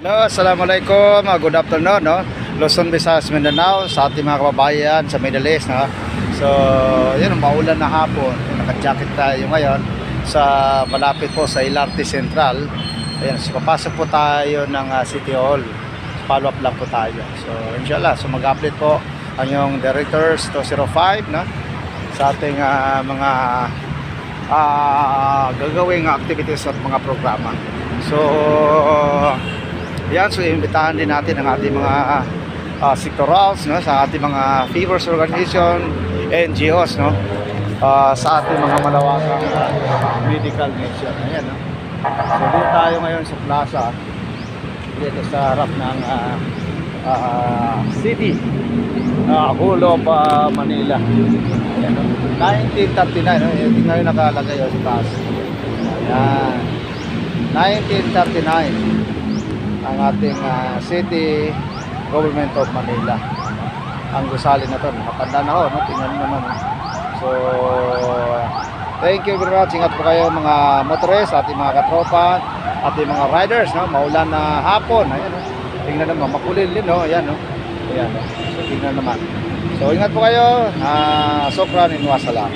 No, assalamualaikum, good afternoon, no? Luzon, Visayas, Mindanao, sa ating mga kababayan sa Middle East, no? So, yun, maulan na hapon. Naka-jacket tayo ngayon sa malapit po sa LRT Central. Ayan, so papasok po tayo ng City Hall. Follow up lang po tayo. So, inshallah, so mag-update po ang yung Directors 205, no? Sa ating mga gagawing activities at mga programa. So, yan, so imbitahan din natin ang ating mga sectorals, no, sa ating mga favors organization, NGOs, no, sa ating mga malawakang medical mission. Ayan, no. So dito tayo ngayon sa plaza, dito sa harap ng city, whole of Manila. Ayan, no. 1939, no, yung ngayon nakalagay sa taas. Ayan, 1939 ang ating city government of Manila. Ang gusali na to, nakatanda na ho, no? Tingnan naman. So, thank you very much. Ingat po kayo mga motorist, ating mga katropa, ating mga riders, no? Maulan na hapon. Ayan, no? Tingnan naman, makulil din, no? Ayan, no? Ayan, no? So, tingnan naman. So, ingat po kayo. Sokran and wassalam.